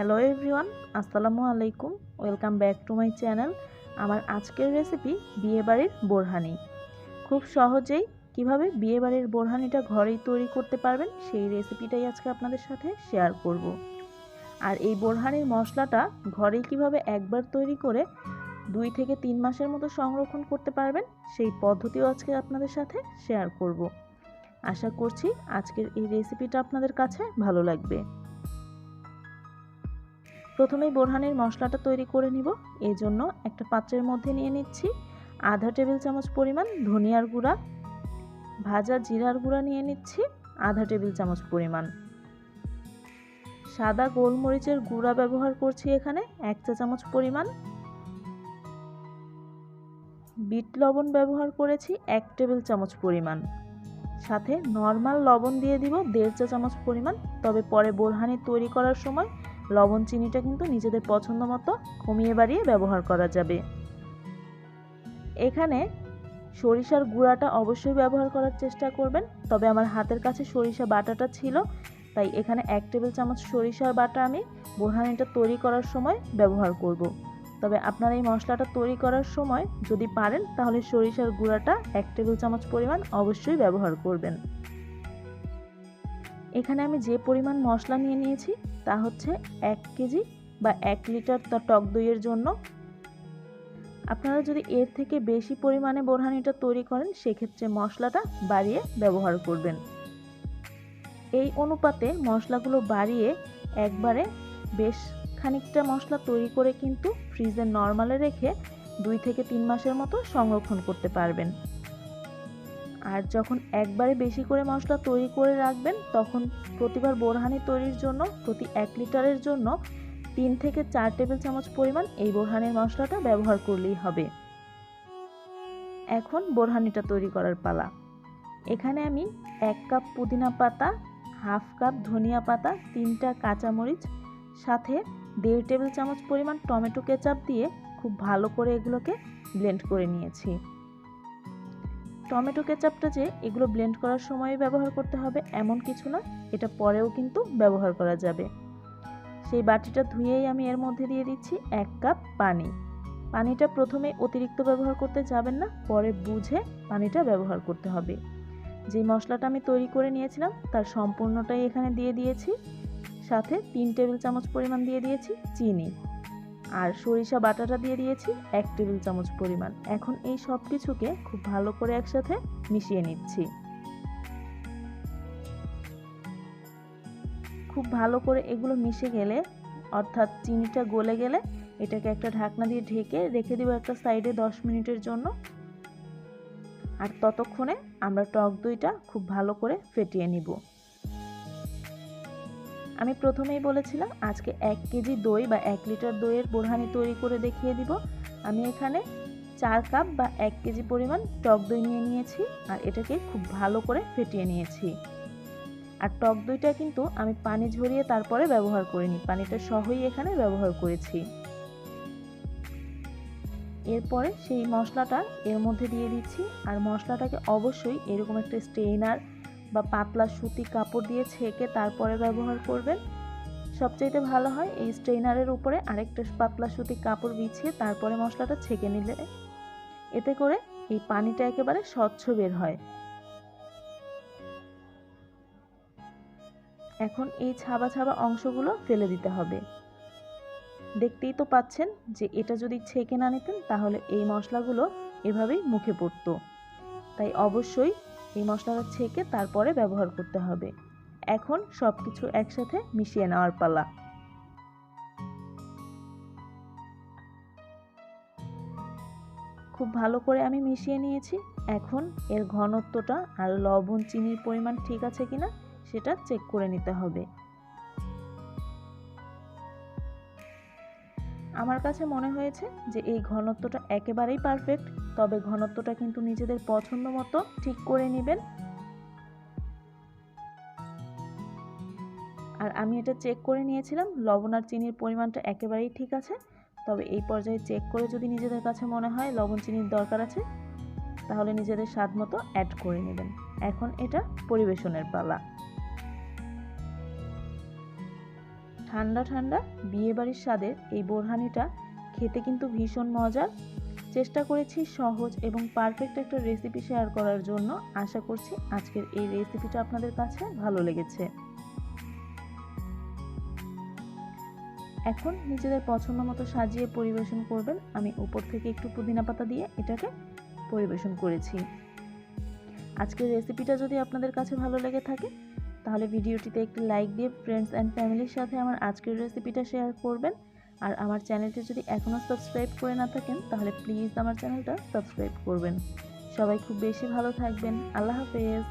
Hello everyone, আসসালামু আলাইকুম। Welcome back to my channel. আমার আজকের রেসিপি বিয়ে বাড়ির বোরহানি। খুব সহজেই কিভাবে বিয়ে বাড়ির বোরহানিটা ঘরেই তৈরি করতে পারবেন সেই রেসিপিটাই আজকে আপনাদের সাথে শেয়ার করব। আর এই বোরহানির মশলাটা ঘরেই কিভাবে একবার তৈরি করে 2 থেকে 3 মাসের মতো সংরক্ষণ করতে পারবেন সেই পদ্ধতিও আজকে আপনাদের সাথে শেয়ার করব। আশা করছি আজকের এই রেসিপিটা আপনাদের কাছে ভালো লাগবে। প্রথমেই বোরহানির মশলাটা তৈরি করে নিব। এই জন্য একটা পাত্রের মধ্যে নিয়ে নিচ্ছি আধা টেবিল চামচ পরিমাণ ধনিয়ার গুঁড়া, ভাজা জিরার গুঁড়া নিয়ে নিচ্ছি আধা টেবিল চামচ পরিমাণ, সাদা গোলমরিচের গুঁড়া ব্যবহার করছি এখানে 1 চা চামচ পরিমাণ, বিট লবণ ব্যবহার করেছি 1 টেবিল চামচ পরিমাণ, সাথে নর্মাল লবণ দিয়ে দিব 1.5 চা চামচ পরিমাণ। তবে পরে বোরহানি তৈরি করার সময় লবণ চিনিটা কিন্তু নিজেদের পছন্দ মতো কমিয়ে বাড়িয়ে ব্যবহার করা যাবে। এখানে সরিষার গুঁড়াটা অবশ্যই ব্যবহার করার চেষ্টা করবেন, তবে আমার হাতের কাছে সরিষা বাটাটা ছিল তাই এখানে 1 টেবিল চামচ সরিষার বাটা আমি বোরহানিটা তৈরি করার সময় ব্যবহার করব। তবে আপনারা এই মশলাটা তৈরি করার সময় যদি পারেন তাহলে সরিষার গুঁড়াটা 1 টেবিল চামচ পরিমাণ অবশ্যই ব্যবহার করবেন। এখানে আমি যে পরিমাণ মশলা নিয়ে নিয়েছি তা হচ্ছে 1 কেজি বা 1 লিটার টক দইয়ের জন্য। আপনারা যদি এর থেকে বেশি পরিমাণে বোরহানিটা তৈরি করেন সেক্ষেত্রে মশলাটা বাড়িয়ে ব্যবহার করবেন। এই অনুপাতে মশলাগুলো বাড়িয়ে একবারে বেশ খানিকটা মশলা তৈরি করে কিন্তু ফ্রিজে নরমালে রেখে 2 থেকে 3 মাসের মতো সংরক্ষণ করতে পারবেন। আর যখন একবারে বেশি করে মশলা তৈরি করে রাখবেন তখন প্রতিবার বোরহানি তৈরির জন্য প্রতি 1 লিটারের জন্য 3 থেকে 4 টেবিল চামচ পরিমাণ এই বোরহানির মশলাটা ব্যবহার করলেই হবে। এখন বোরহানিটা তৈরি করার পালা। এখানে আমি 1 কাপ পুদিনা পাতা, হাফ কাপ ধনিয়া পাতা, 3টা কাঁচামরিচ, সাথে 1.5 টেবিল চামচ পরিমাণ টমেটো কেচাপ দিয়ে খুব ভালো করে এগুলোকে ব্লেন্ড করে নিয়েছি। টমেটো কেচাপটা যে এগুলো ব্লেন্ড করার সময় ব্যবহার করতে হবে এমন কিছু না, এটা পরেও কিন্তু ব্যবহার করা যাবে। সেই বাটিটা ধুয়েই আমি এর মধ্যে দিয়ে দিচ্ছি 1 কাপ পানি। পানিটা প্রথমে অতিরিক্ত ব্যবহার করতে যাবেন না, পরে বুঝে পানিটা ব্যবহার করতে হবে। যে মশলাটা আমি তৈরি করে নিয়েছিলাম তার সম্পূর্ণটাই এখানে দিয়ে দিয়েছি, সাথে 3 টেবিল চামচ পরিমাণ দিয়ে দিয়েছি চিনি, আর সরিষা বাটাটা দিয়ে দিয়েছি 1 টেবিল চামচ পরিমাণ। এখন এই সব কিছুকে খুব ভালো করে একসাথে মিশিয়ে নিচ্ছি। খুব ভালো করে এগুলো মিশে গেলে অর্থাৎ চিনিটা গলে গেলে এটাকে একটা ঢাকনা দিয়ে ঢেকে রেখে দিব একটা সাইডে 10 মিনিটের জন্য। আর ততক্ষণে আমরা টক দইটা খুব ভালো করে ফেটিয়ে নিব। আমি প্রথমেই বলেছিলাম আজকে 1 কেজি দই বা 1 লিটার দইয়ের বোরহানি তৈরি করে দেখিয়ে দিব। আমি এখানে 4 কাপ বা 1 কেজি পরিমাণ টক দই নিয়ে নিয়েছি আর এটাকে খুব ভালো করে ফেটিয়ে নিয়েছি। আর টক দইটা কিন্তু আমি পানি ঝরিয়ে তারপরে ব্যবহার করিনি, পানিটা সহই এখানে ব্যবহার করেছি। এরপরে সেই মশলাটা এর মধ্যে দিয়ে দিচ্ছি আর মশলাটাকে অবশ্যই এরকম একটা স্ট্রেইনার বা পাতলা সুতি কাপড় দিয়ে ছেঁকে তারপরে ব্যবহার করবেন। সবচাইতে ভালো হয় এই স্ট্রেইনারের উপরে আরেকটা পাতলা সুতি কাপড় বিছিয়ে তারপরে মশলাটা ছেঁকে নিলে, এতে করে এই পানিটা একেবারে স্বচ্ছ বের হয়। এখন এই ছাবা ছাবা অংশগুলো ফেলে দিতে হবে। দেখতেই তো পাচ্ছেন যে এটা যদি ছেঁকে না নিতেন তাহলে এই মশলাগুলো এভাবেই মুখে পড়তো। তাই অবশ্যই এই মশলাটা ছেঁকে তারপরে ব্যবহার করতে হবে। এখন সব কিছু একসাথে মিশিয়ে নেওয়ার পালা। খুব ভালো করে আমি মিশিয়ে নিয়েছি। এখন এর ঘনত্বটা আর লবণ চিনির পরিমাণ ঠিক আছে কিনা সেটা চেক করে নিতে হবে। আমার কাছে মনে হয়েছে যে এই ঘনত্বটা একেবারেই পারফেক্ট, তবে ঘনত্বটা কিন্তু নিজেদের পছন্দ মতো ঠিক করে নেবেন। আর আমি এটা চেক করে নিয়েছিলাম লবণ আর চিনির পরিমাণটা একেবারেই ঠিক আছে। তবে এই পর্যায়ে চেক করে যদি নিজেদের কাছে মনে হয় লবণ চিনির দরকার আছে তাহলে নিজেদের স্বাদ মতো অ্যাড করে নেবেন। এখন এটা পরিবেশনের পালা। ঠান্ডা ঠান্ডা বিয়েবাড়ির স্বাদের এই বোরহানিটা খেতে কিন্তু ভীষণ মজার। চেষ্টা করেছি সহজ এবং পারফেক্ট একটা রেসিপি শেয়ার করার জন্য। আশা করছি আজকের এই রেসিপিটা আপনাদের কাছে ভালো লেগেছে। এখন নিজেদের পছন্দ মতো সাজিয়ে পরিবেশন করবেন। আমি উপর থেকে একটু পুদিনা পাতা দিয়ে এটাকে পরিবেশন করেছি। আজকের রেসিপিটা যদি আপনাদের কাছে ভালো লেগে থাকে তাহলে ভিডিওটিতে একটি লাইক দিয়ে ফ্রেন্ডস অ্যান্ড ফ্যামিলির সাথে আমার আজকের রেসিপিটা শেয়ার করবেন। আর আমার চ্যানেলটি যদি এখনও সাবস্ক্রাইব করে না থাকেন তাহলে প্লিজ আমার চ্যানেলটা সাবস্ক্রাইব করবেন। সবাই খুব বেশি ভালো থাকবেন। আল্লাহ হাফেজ।